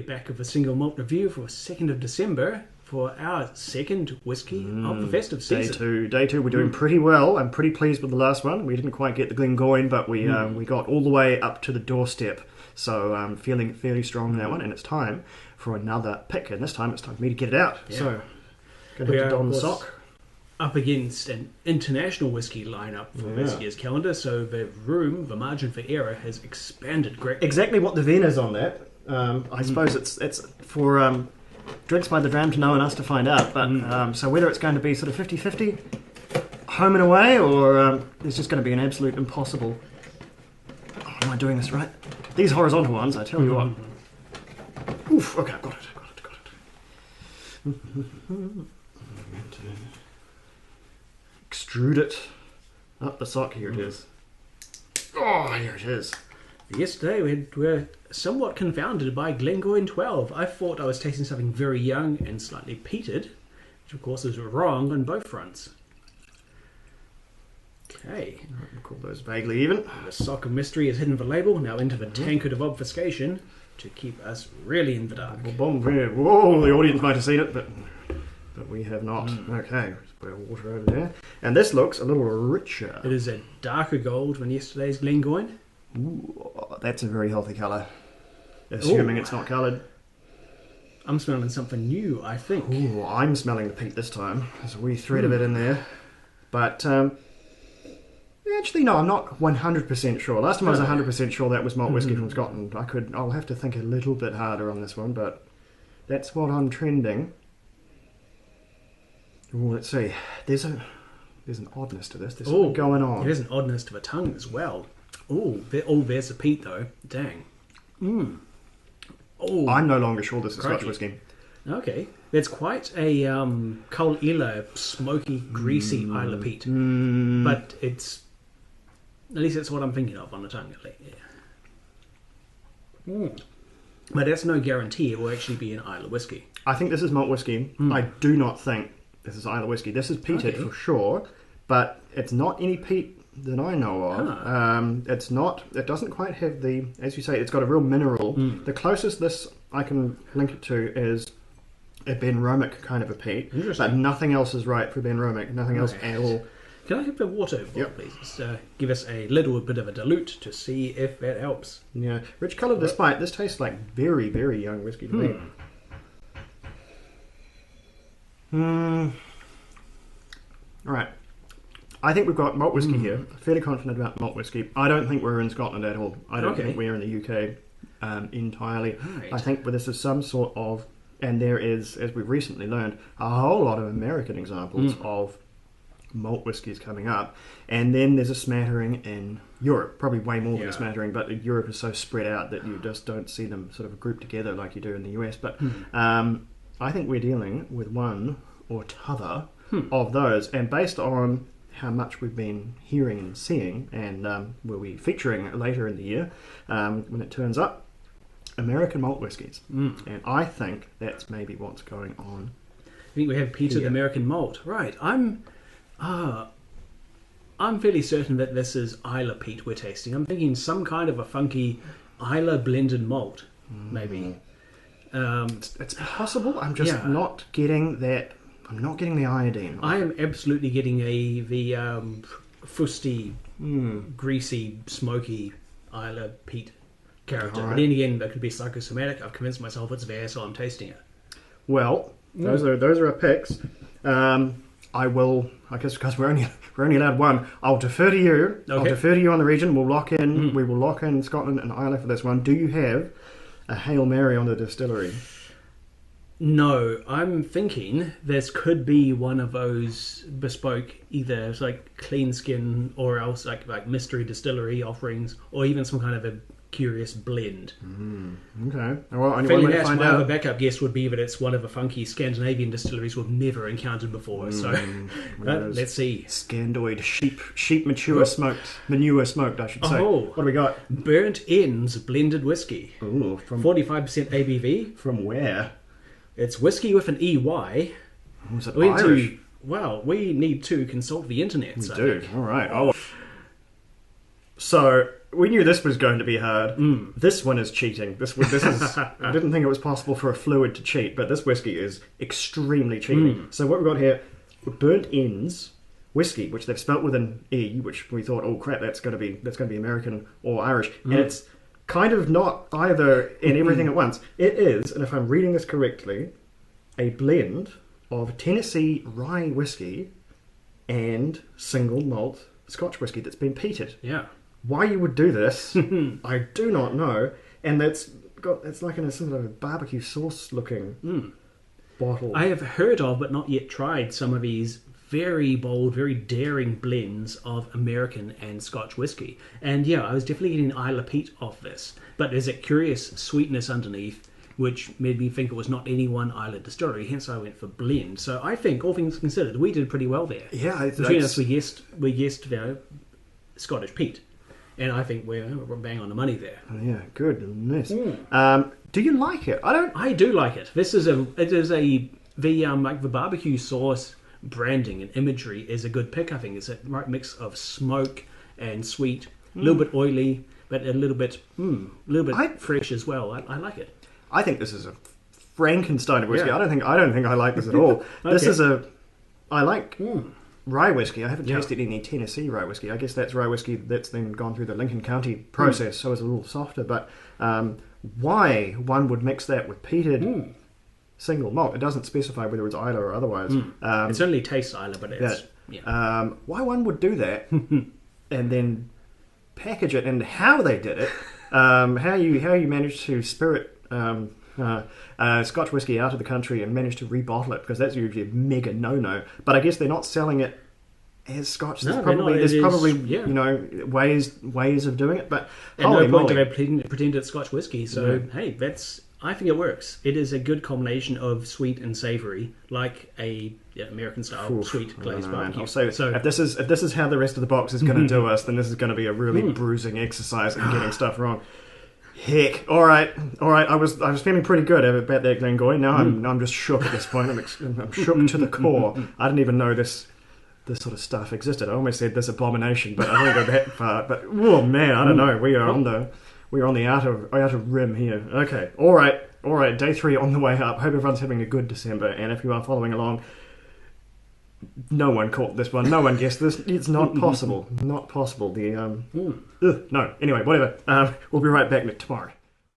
back of a single malt review for 2nd of December for our second whisky of the festive season. Day two, we're doing pretty well. I'm pretty pleased with the last one. We didn't quite get the Glengoyne, but we got all the way up to the doorstep. So I'm feeling fairly strong in that one, and it's time for another pick. And this time it's time for me to get it out. Yeah. So, going to have to don the sock. Up against an international whisky lineup for this year's calendar, so the margin for error has expanded greatly. Exactly what the VIN is on that. I suppose it's for drinks by the dram to know and us to find out. But so whether it's going to be sort of 50-50, home and away, or it's just going to be an absolute impossible. Oh, am I doing this right? These horizontal ones, I tell you what. Oof. Okay, got it. Extrude it up the sock. Here it is. Oh, here it is. Yesterday we were somewhat confounded by Glengoyne 12. I thought I was tasting something very young and slightly peated, which of course is wrong on both fronts. Okay. We'll call those vaguely even. The sock of mystery is hidden for label, now into the tankard of obfuscation to keep us really in the dark. Whoa, the audience might have seen it, but we have not. Okay, let's put our water over there. And this looks a little richer. It is a darker gold than yesterday's Glengoyne. Ooh, that's a very healthy colour. Assuming it's not coloured. I'm smelling something new, I think. Ooh, I'm smelling the peat this time. There's a wee thread of it in there. But, actually, no, I'm not 100% sure. Last time I was 100% sure that was malt whisky from Scotland. I'll have to think a little bit harder on this one, but that's what I'm trending. Ooh, let's see. There's an oddness to this. There's something going on. There's an oddness to the tongue as well. There's the peat though. Dang. Oh, I'm no longer sure this is Scotch whisky. Okay. There's quite a Cull Ela, smoky, greasy Isla peat. But at least that's what I'm thinking of on the tongue. Yeah. But that's no guarantee it will actually be an Isla whiskey. I think this is malt whisky. I do not think this is Isla whiskey. This is peated for sure, but it's not any peat that I know of. It's not. It doesn't quite have the, as you say, it's got a real mineral. The closest this I can link it to is a Ben Romick kind of a peat. But nothing else is right for Ben Romick. Nothing else at all. Can I have the water, please? Just give us a little bit of a dilute to see if that helps. Yeah, rich colour despite. This tastes like very, very young whiskey to me. Alright. I think we've got malt whisky here. Fairly confident about malt whisky. I don't think we're in Scotland at all. I don't think we're in the UK entirely. Right. I think this is some sort of, and there is, as we've recently learned, a whole lot of American examples of malt whiskies coming up. And then there's a smattering in Europe. Probably way more than a smattering, but Europe is so spread out that you just don't see them sort of grouped together like you do in the US. But I think we're dealing with one or t'other of those. And based on how much we've been hearing and seeing, and we'll be featuring later in the year when it turns up, American malt whiskies. And I think that's maybe what's going on. I think we have peated American malt. Right. I'm fairly certain that this is Isla peat we're tasting. I'm thinking some kind of a funky Isla blended malt, maybe. It's possible. I'm just not getting that. I'm not getting the iodine. I am absolutely getting the fusty, greasy, smoky Isla peat character. Right. But then again, that could be psychosomatic. I've convinced myself it's there, so I'm tasting it. Well, those are our picks. I will, I guess, because we're only allowed one. I'll defer to you. Okay. I'll defer to you on the region. We'll lock in. We will lock in Scotland and Ireland for this one. Do you have a Hail Mary on the distillery? No, I'm thinking this could be one of those bespoke, either it's like clean skin or else like mystery distillery offerings, or even some kind of a curious blend. Okay. Well, feeling that my other backup guess would be that it's one of the funky Scandinavian distilleries we've never encountered before. So let's see. Scandoid sheep manure smoked, I should say. What do we got? Burnt Ends blended whiskey. Ooh, from 45% ABV. From where? It's whiskey with an EY. Was it Irish? We need to consult the internet. We do. All right. So we knew this was going to be hard. This one is cheating. This is. I didn't think it was possible for a fluid to cheat, but this whiskey is extremely cheating. So what we've got here, Burnt Ends whiskey, which they've spelt with an E, which we thought, oh crap, that's going to be American or Irish, and it's kind of not either in everything at once. It is, and if I'm reading this correctly, a blend of Tennessee rye whiskey and single malt Scotch whiskey that's been peated. Yeah. Why you would do this, I do not know. And it's like in a sort of barbecue sauce looking bottle. I have heard of, but not yet tried, some of these very bold, very daring blends of American and Scotch whiskey. And yeah, I was definitely getting Isla Peat off this. But there's a curious sweetness underneath, which made me think it was not any one Isla distillery, hence I went for blend. So I think, all things considered, we did pretty well there. Yeah. Between us, we guessed Scottish peat. And I think we're bang on the money there. Yeah, goodness. Do you like it? I do like it. The barbecue sauce branding and imagery is a good pick. I think it's a right mix of smoke and sweet, a little bit oily, but a little bit fresh as well. I like it. I think this is a Frankenstein of whiskey. Yeah. I don't think I like this at all. Okay. I like rye whiskey. I haven't tasted any Tennessee rye whiskey. I guess that's rye whiskey that's then gone through the Lincoln County process, so it's a little softer. But why one would mix that with peated single malt? It doesn't specify whether it's Isla or otherwise. It certainly tastes Isla, but it's why one would do that and then package it, and how they did it, how you managed to spirit Scotch whiskey out of the country and manage to rebottle it, because that's usually a mega no-no. But I guess they're not selling it as Scotch. There's probably ways of doing it, but no point to pretend it's Scotch whiskey. So hey, I think it works. It is a good combination of sweet and savoury, like a American style sweet glazed barbecue. So if this is how the rest of the box is going to do us, then this is going to be a really bruising exercise in getting stuff wrong. Heck! All right. I was feeling pretty good about that Glengoyne. Now I'm just shook at this point. I'm shook to the core. I didn't even know this sort of stuff existed. I almost said this abomination, but I didn't go that far. But oh man, I don't know. We are on the outer rim here. Okay. All right. Day 3 on the way up. Hope everyone's having a good December. And if you are following along, no one caught this one. No one guessed this. It's not possible. Not possible. No. Anyway, whatever. We'll be right back tomorrow.